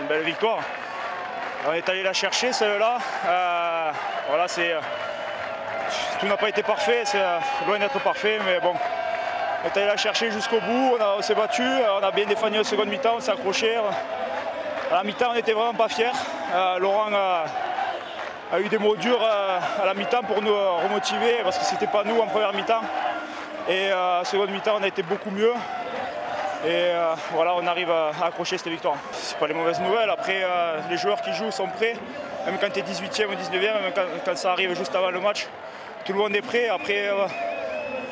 belle victoire. On est allé la chercher celle-là. Voilà, tout n'a pas été parfait, c'est loin d'être parfait, mais bon. On est allé la chercher jusqu'au bout, on s'est battu, on a bien défendu en seconde mi-temps, on s'est accroché. À la mi-temps, on n'était vraiment pas fiers. Laurent a eu des mots durs à la mi-temps pour nous remotiver parce que c'était pas nous en première mi-temps. Et en seconde mi-temps, on a été beaucoup mieux. Et voilà, on arrive à accrocher cette victoire. C'est pas les mauvaises nouvelles. Après, les joueurs qui jouent sont prêts. Même quand tu es 18e ou 19e, même quand ça arrive juste avant le match, tout le monde est prêt. Après,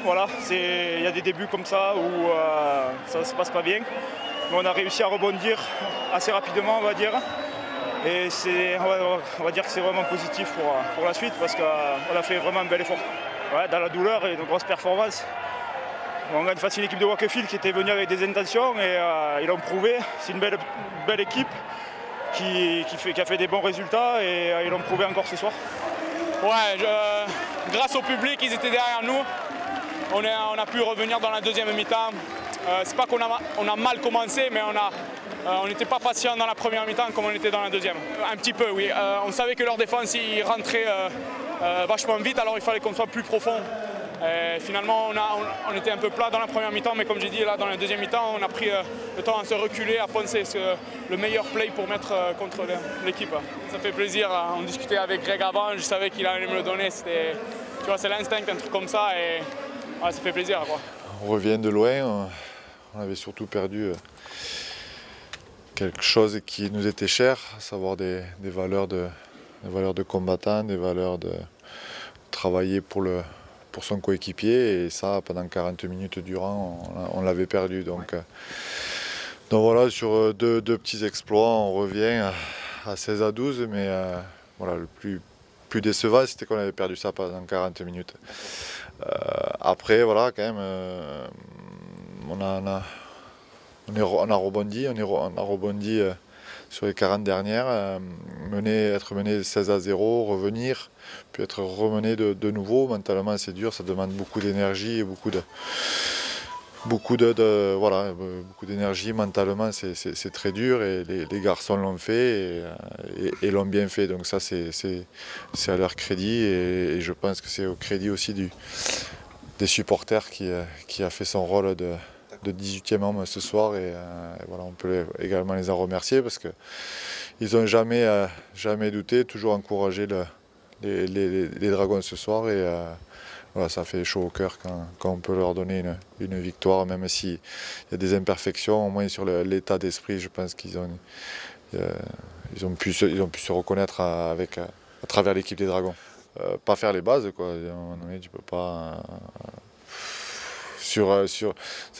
voilà, il y a des débuts comme ça où ça ne se passe pas bien. Mais on a réussi à rebondir assez rapidement, on va dire. Et on va dire que c'est vraiment positif pour la suite parce qu'on a fait vraiment un bel effort. Ouais, dans la douleur et une grosse performance. On gagne face à une équipe de Wakefield qui était venue avec des intentions et ils l'ont prouvé. C'est une belle équipe qui a fait des bons résultats et ils l'ont prouvé encore ce soir. Ouais, grâce au public, ils étaient derrière nous. On a pu revenir dans la deuxième mi-temps. C'est pas qu'on a mal commencé, mais on n'était pas patient dans la première mi-temps comme on était dans la deuxième. Un petit peu, oui. On savait que leur défense, ils rentraient vachement vite, alors il fallait qu'on soit plus profond. Et finalement, on était un peu plat dans la première mi-temps, mais comme j'ai dit, là, dans la deuxième mi-temps, on a pris le temps à se reculer, à penser le meilleur play pour mettre contre l'équipe. Ça fait plaisir. On discutait avec Greg avant, je savais qu'il allait me le donner. Tu vois, c'est l'instinct, un truc comme ça, et ouais, ça fait plaisir, quoi. On revient de loin. On avait surtout perdu quelque chose qui nous était cher, à savoir des valeurs de combattant, des valeurs de travailler pour son coéquipier, et ça pendant 40 minutes durant on l'avait perdu. Donc voilà, sur deux petits exploits on revient à 16-12, mais voilà, le plus décevant c'était qu'on avait perdu ça pendant 40 minutes. Après voilà, quand même on a rebondi, on a rebondi sur les 40 dernières, être mené 16-0, revenir, puis être remené de nouveau. Mentalement c'est dur, ça demande beaucoup d'énergie et beaucoup d'énergie. Mentalement c'est très dur, et les garçons l'ont fait et l'ont bien fait. Donc ça c'est à leur crédit, et je pense que c'est au crédit aussi des supporters qui a fait son rôle de 18e homme ce soir, et voilà, on peut également les en remercier parce qu'ils n'ont jamais douté, toujours encouragé les Dragons ce soir, et voilà, ça fait chaud au cœur quand on peut leur donner une victoire, même s'il y a des imperfections, au moins sur l'état d'esprit. Je pense qu'ils ont pu se reconnaître à travers l'équipe des Dragons. Pas faire les bases, quoi. À un moment donné, tu peux pas... ça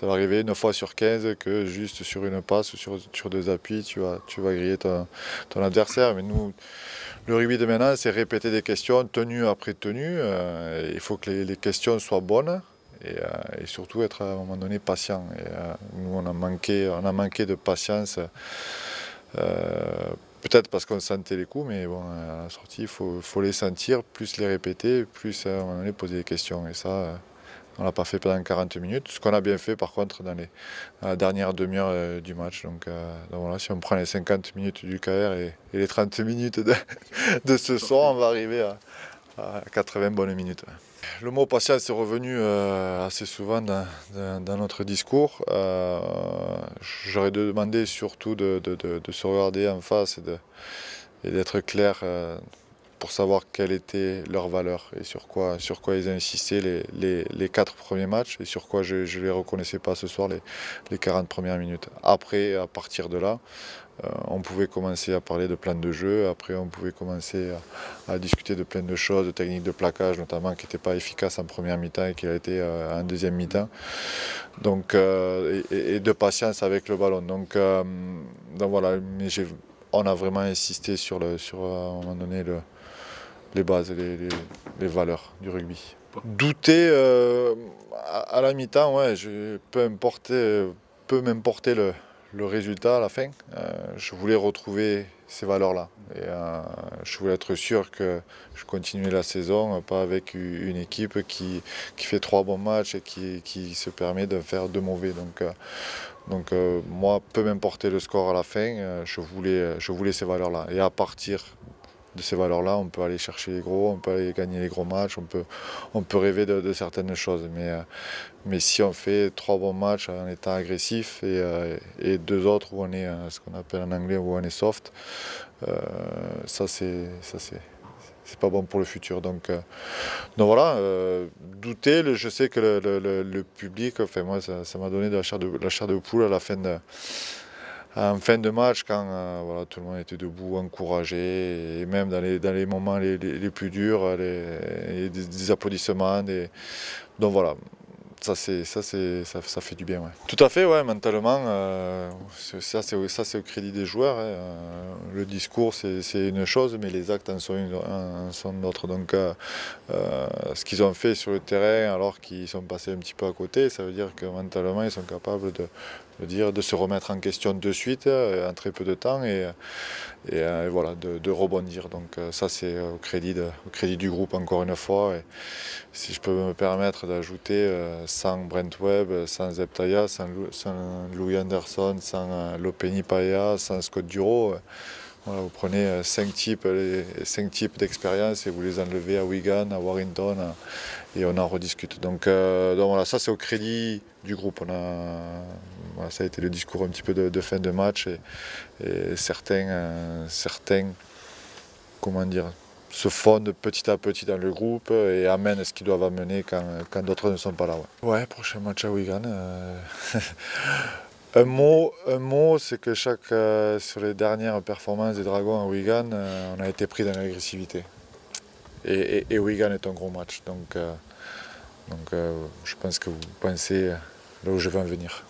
va arriver 9 fois sur 15 que juste sur une passe ou sur deux appuis, tu vas griller ton adversaire. Mais nous, le rugby de maintenant, c'est répéter des questions, tenue après tenue. Il faut que les questions soient bonnes, et surtout être à un moment donné patient. Et nous, on a manqué de patience. Peut-être parce qu'on sentait les coups, mais bon, à la sortie, il faut les sentir, plus les répéter, plus à un moment donné poser des questions. Et ça, on ne l'a pas fait pendant 40 minutes. Ce qu'on a bien fait, par contre, dans la dernière demi-heure du match. Donc voilà, si on prend les 50 minutes du KR et les 30 minutes de ce soir, on va arriver à 80 bonnes minutes. Le mot patience est revenu assez souvent dans notre discours. J'aurais demandé surtout de se regarder en face et d'être clair pour savoir quelle était leur valeur et sur quoi ils insistaient les 4 premiers matchs, et sur quoi je ne les reconnaissais pas ce soir les 40 premières minutes. Après, à partir de là, on pouvait commencer à parler de plan de jeu. Après on pouvait commencer à discuter de plein de choses, de techniques de plaquage notamment, qui n'étaient pas efficaces en première mi-temps et qui a été en deuxième mi-temps. Donc, et de patience avec le ballon. Donc voilà, mais on a vraiment insisté sur à un moment donné les bases, les valeurs du rugby. Douter à la mi-temps, ouais, peu m'importer le résultat à la fin. Je voulais retrouver ces valeurs-là. Et je voulais être sûr que je continuais la saison, pas avec une équipe qui fait 3 bons matchs et qui se permet de faire 2 mauvais. Donc moi, peu m'importer le score à la fin, je voulais ces valeurs-là. Et à partir de ces valeurs-là, on peut aller chercher les gros, on peut aller gagner les gros matchs, on peut rêver de certaines choses. Mais si on fait 3 bons matchs en étant agressif et 2 autres où on est ce qu'on appelle en anglais où on est soft, ça c'est pas bon pour le futur. Donc voilà, douter, je sais que le public, enfin moi ça m'a donné de la chair de poule à la fin en fin de match, quand voilà, tout le monde était debout, encouragé, et même dans les moments les plus durs, des applaudissements. Donc voilà, ça fait du bien. Ouais. Tout à fait, ouais, mentalement, ça c'est au crédit des joueurs. Le discours c'est une chose, mais les actes en sont une autre. Donc ce qu'ils ont fait sur le terrain alors qu'ils sont passés un petit peu à côté, ça veut dire que mentalement ils sont capables de se remettre en question de suite en très peu de temps et voilà, de rebondir. Donc ça c'est au crédit du groupe encore une fois. Et si je peux me permettre d'ajouter, sans Brent Webb, sans Zeptaya, sans Louis Anderson, sans Lopeni Paya, sans Scott Duro, voilà, vous prenez 5 types d'expérience et vous les enlevez à Wigan, à Warrington, et on en rediscute. Donc voilà, ça c'est au crédit du groupe. Voilà, ça a été le discours un petit peu de fin de match et certains comment dire, se fondent petit à petit dans le groupe et amènent ce qu'ils doivent amener quand d'autres ne sont pas là. Ouais, prochain match à Wigan. Un mot, c'est que sur les dernières performances des Dragons à Wigan, on a été pris dans l'agressivité. Et Wigan est un gros match. Donc je pense que vous pensez là où je veux en venir.